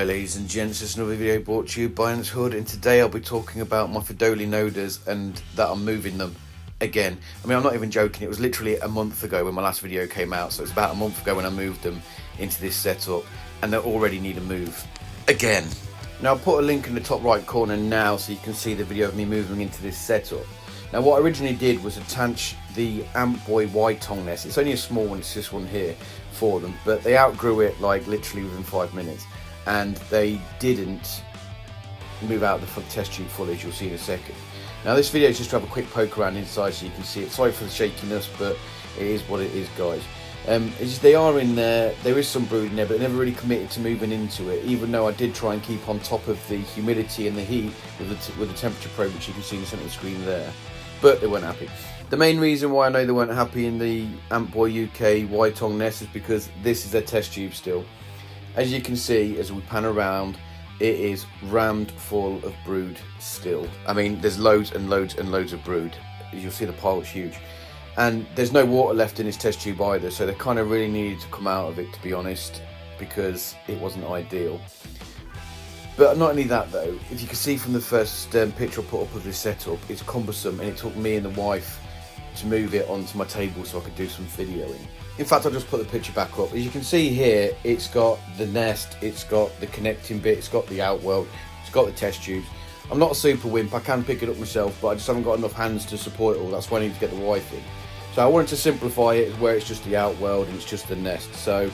Hello ladies and gents, this is another video brought to you by Hood, and today I'll be talking about my Pheidole Nodas and that I'm moving them again. I mean, I'm not even joking, it was literally a month ago when my last video came out, so it's about a month ago when I moved them into this setup, and they already need a move again. Now I'll put a link in the top right corner now so you can see the video of me moving into this setup. Now what I originally did was attach the Ant Boy white tongue nest. It's only a small one, it's this one here for them, but they outgrew it like literally within 5 minutes, and they didn't move out the test tube fully, as you'll see in a second. Now this video is just to have a quick poke around inside so you can see it. Sorry for the shakiness, but it is what it is, guys. They are in there, there is some brood in there, but they never really committed to moving into it, even though I did try and keep on top of the humidity and the heat with the temperature probe, which you can see in the centre of the screen there. But they weren't happy. The main reason why I know they weren't happy in the Ant Boy UK white tongue nest is because this is their test tube still. As you can see, as we pan around, it is rammed full of brood still. I mean, there's loads and loads and loads of brood. You'll see the pile's huge. And there's no water left in this test tube either, so they kind of really needed to come out of it, to be honest, because it wasn't ideal. But not only that though, if you can see from the first picture I put up of this setup, it's cumbersome, and it took me and the wife to move it onto my table so I could do some videoing. In fact, I'll just put the picture back up. As you can see here, it's got the nest, it's got the connecting bit, it's got the outworld, it's got the test tubes. I'm not a super wimp, I can pick it up myself, but I just haven't got enough hands to support it all. That's why I need to get the wife in. So I wanted to simplify it where it's just the outworld and it's just the nest. So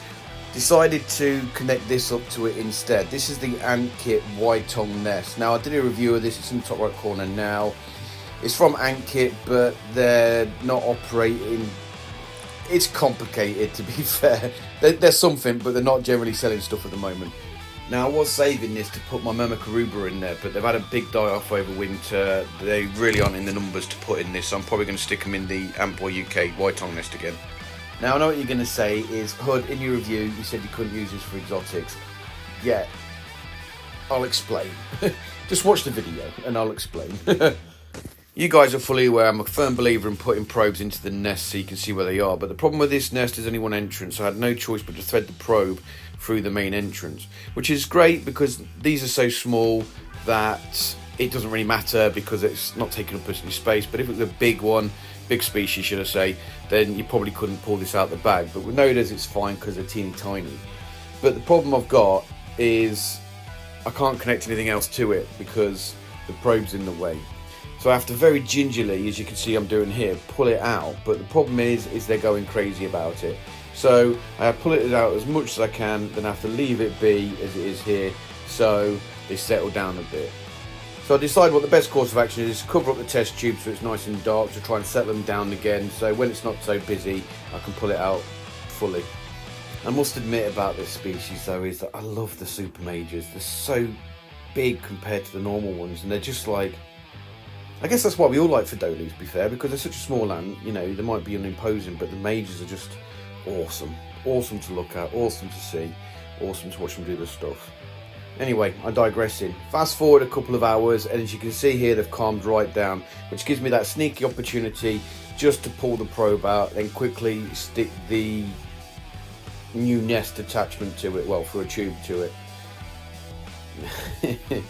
decided to connect this up to it instead. This is the Ant Kit white tongue nest. Now I did a review of this, it's in the top right corner now. It's from Ant Kit, but they're not operating. It's complicated, to be fair. There's something, but they're not generally selling stuff at the moment. Now I was saving this to put my Myrmekaruba in there, but they've had a big die off over winter. They really aren't in the numbers to put in this, so I'm probably going to stick them in the Ant Boy UK white tongue nest again. Now I know what you're going to say is, Hood, in your review you said you couldn't use this for exotics. Yeah, I'll explain. Just watch the video and I'll explain. You guys are fully aware I'm a firm believer in putting probes into the nest so you can see where they are, but the problem with this nest is only one entrance, so I had no choice but to thread the probe through the main entrance, which is great because these are so small that it doesn't really matter because it's not taking up any space. But if it was a big one, big species should I say, then you probably couldn't pull this out the bag. But with Nodas it's fine because they're teeny tiny. But the problem I've got is I can't connect anything else to it because the probe's in the way. So I have to very gingerly, as you can see I'm doing here, pull it out. But the problem is they're going crazy about it. So I pull it out as much as I can, then I have to leave it be as it is here so they settle down a bit. So I decide what the best course of action is, cover up the test tube so it's nice and dark to try and settle them down again, so when it's not so busy I can pull it out fully. I must admit about this species though is that I love the super majors. They're so big compared to the normal ones, and they're just like, I guess that's why we all like Pheidoles, to be fair, because they're such a small ant, you know, they might be unimposing, but the majors are just awesome. Awesome to look at, awesome to see, awesome to watch them do this stuff. Anyway, I'm digressing. Fast forward a couple of hours, and as you can see here, they've calmed right down, which gives me that sneaky opportunity just to pull the probe out, then quickly stick the new nest attachment to it, well, for a tube to it.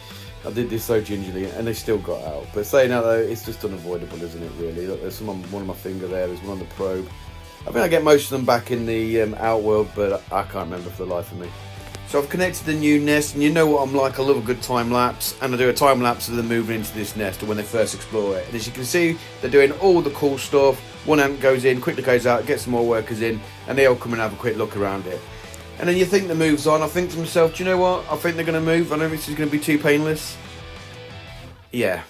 I did this so gingerly and they still got out. But saying that though, it's just unavoidable, isn't it, really? Look, there's some on one of my finger there, there's one on the probe. I think I get most of them back in the outworld, but I can't remember for the life of me. So I've connected the new nest, and you know what I'm like, I love a good time lapse, and I do a time lapse of them moving into this nest or when they first explore it. And as you can see, they're doing all the cool stuff. One ant goes in, quickly goes out, gets some more workers in, and they all come and have a quick look around it. And then you think the move's on. I think to myself, do you know what? I think they're going to move. I don't think this is going to be too painless. Yeah.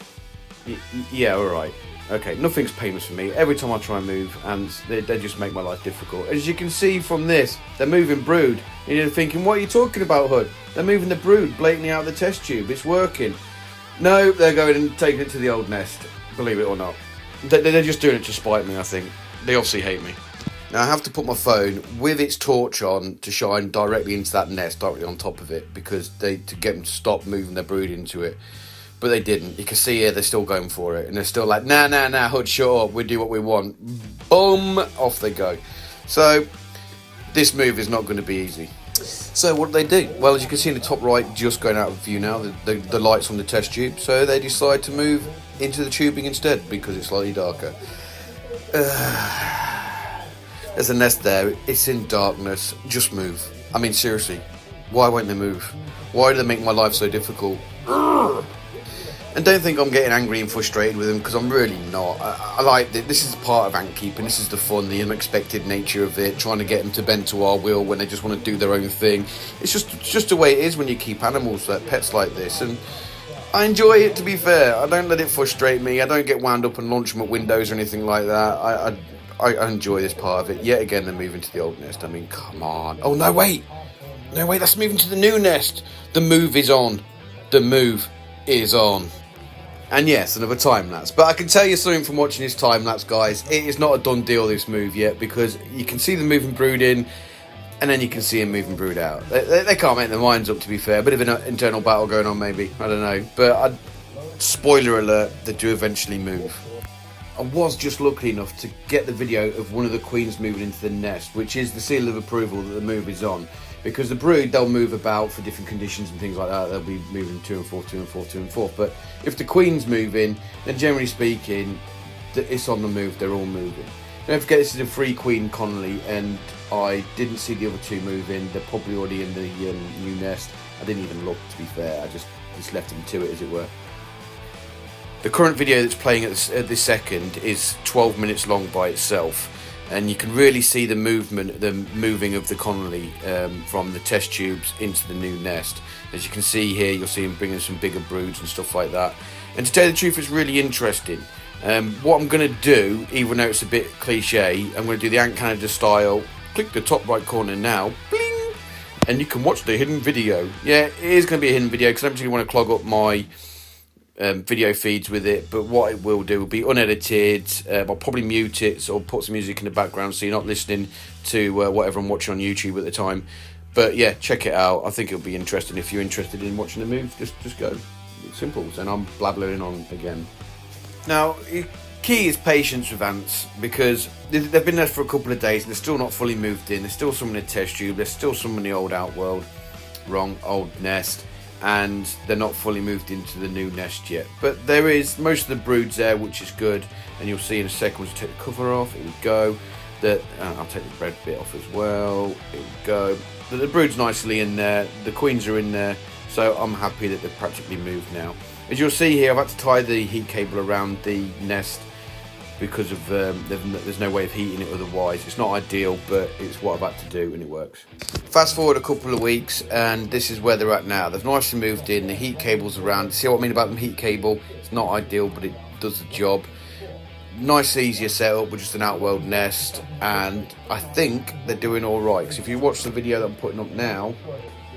Yeah, alright. Okay, nothing's painless for me. Every time I try and move, and they just make my life difficult. As you can see from this, they're moving brood. And you're thinking, what are you talking about, Hood? They're moving the brood blatantly out of the test tube. It's working. No, they're going and taking it to the old nest. Believe it or not. They're just doing it to spite me, I think. They obviously hate me. Now I have to put my phone with its torch on to shine directly into that nest, directly on top of it, because to get them to stop moving their brood into it. But they didn't. You can see here they're still going for it, and they're still like, nah, Hood, shut up, we do what we want. Boom, off they go. So this move is not going to be easy. So what did they do? Well, as you can see in the top right, just going out of view now, the light's on the test tube. So they decide to move into the tubing instead because it's slightly darker. There's a nest there. It's in darkness. Just move. I mean, seriously, why won't they move? Why do they make my life so difficult? And don't think I'm getting angry and frustrated with them, because I'm really not. I like it. This is part of ant keeping. This is the fun, the unexpected nature of it. Trying to get them to bend to our will when they just want to do their own thing. It's just the way it is when you keep animals, like pets like this. And I enjoy it, to be fair. I don't let it frustrate me. I don't get wound up and launch them at windows or anything like that. I enjoy this part of it. Yet again, they're moving to the old nest. I mean, come on. Oh, no, wait. No, wait, that's moving to the new nest. The move is on. The move is on. And yes, another time lapse. But I can tell you something from watching this time lapse, guys. It is not a done deal, this move, yet, because you can see the moving brood in, and then you can see them moving brood out. They can't make their minds up, to be fair. A bit of an internal battle going on, maybe. I don't know. But spoiler alert, they do eventually move. I was just lucky enough to get the video of one of the queens moving into the nest, which is the seal of approval that the move is on. Because the brood, they'll move about for different conditions and things like that. They'll be moving to and forth, to and forth, to and forth. But if the queen's moving, then generally speaking, it's on the move. They're all moving. Don't forget, this is a free queen Connolly, and I didn't see the other two moving. They're probably already in the new nest. I didn't even look, to be fair. I just left them to it, as it were. The current video that's playing at this second is 12 minutes long by itself. And you can really see the moving of the Connolly from the test tubes into the new nest. As you can see here, you'll see him bringing some bigger broods and stuff like that. And to tell you the truth, it's really interesting. What I'm going to do, even though it's a bit cliche, I'm going to do the Ant Canada style. Click the top right corner now, bling, and you can watch the hidden video. Yeah, it is going to be a hidden video because I don't particularly want to clog up my video feeds with it, but what it will do will be unedited. I'll probably mute it, or put some music in the background so you're not listening to whatever I'm watching on YouTube at the time. But yeah, check it out. I think it'll be interesting. If you're interested in watching the move, just go. It's simple. And I'm blabbering on again. Now, key is patience with ants, because they've been there for a couple of days and they're still not fully moved in. There's still some in the test tube. There's still some in the old outworld, old nest. And they're not fully moved into the new nest yet, but there is most of the broods there, which is good. And you'll see in a second once I take the cover off. Here we go. I'll take the red bit off as well. Here we go. The brood's nicely in there. The queens are in there, so I'm happy that they've practically moved now. As you'll see here, I've had to tie the heat cable around the nest because of there's no way of heating it otherwise. It's not ideal, but it's what I've had to do and it works. Fast forward a couple of weeks and this is where they're at now. They've nicely moved in, the heat cable's around. See what I mean about the heat cable? It's not ideal, but it does the job. Nice, easier setup with just an outworld nest, and I think they're doing all right. Because if you watch the video that I'm putting up now,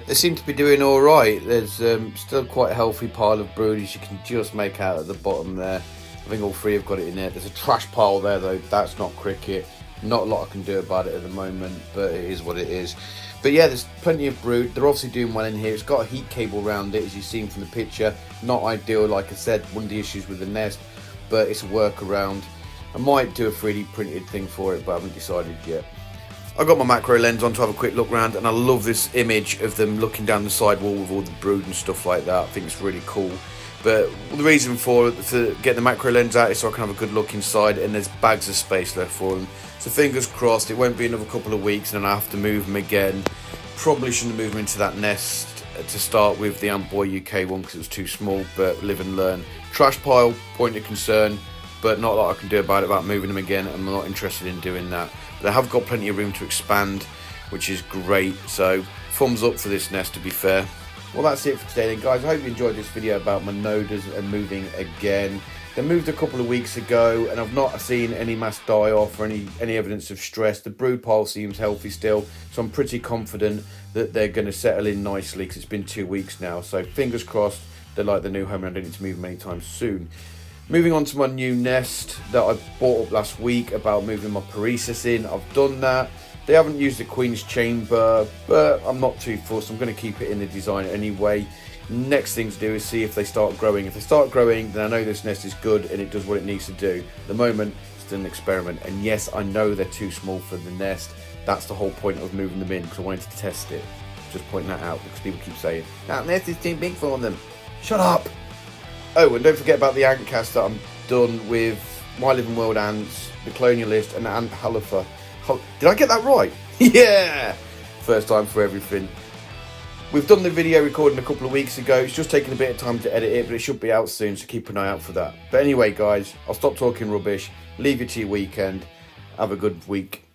they seem to be doing all right. There's still quite a healthy pile of brood, as you can just make out at the bottom there. I think all three have got it in there. There's a trash pile there though. That's not cricket. Not a lot I can do about it at the moment, but it is what it is. But yeah, there's plenty of brood. They're obviously doing well in here. It's got a heat cable around it, as you've seen from the picture. Not ideal, like I said, one of the issues with the nest, but it's a workaround. I might do a 3D printed thing for it, but I haven't decided yet. I got my macro lens on to have a quick look around, and I love this image of them looking down the side wall with all the brood and stuff like that. I think it's really cool. But the reason for getting the macro lens out is so I can have a good look inside, and there's bags of space left for them. So fingers crossed, it won't be another couple of weeks and then I have to move them again. Probably shouldn't have moved them into that nest to start with, the Ant Boy UK one, because it was too small, but live and learn. Trash pile, point of concern, but not a lot I can do about it, about moving them again. I'm not interested in doing that. But they have got plenty of room to expand, which is great. So thumbs up for this nest, to be fair. Well, that's it for today then, guys. I hope you enjoyed this video about my nodas and moving again. They moved a couple of weeks ago and I've not seen any mass die off or any evidence of stress. The brood pile seems healthy still, so I'm pretty confident that they're going to settle in nicely, because it's been 2 weeks now. So fingers crossed they're like the new home and I don't need to move them anytime soon. Moving on to my new nest that I bought up last week, about moving my paresis in. I've done that. They haven't used the Queen's Chamber, but I'm not too fussed. I'm going to keep it in the design anyway. Next thing to do is see if they start growing. If they start growing, then I know this nest is good and it does what it needs to do. At the moment, it's still an experiment. And yes, I know they're too small for the nest. That's the whole point of moving them in, because I wanted to test it. just pointing that out because people keep saying that nest is too big for them. Shut up. Oh, and don't forget about the ant cast that I'm done with My Living World ants, the Colonialist, and Ant Halifa. Did I get that right? Yeah! First time for everything. We've done the video recording a couple of weeks ago. It's just taking a bit of time to edit it, but it should be out soon, so keep an eye out for that. But anyway, guys, I'll stop talking rubbish. Leave you to your weekend. Have a good week.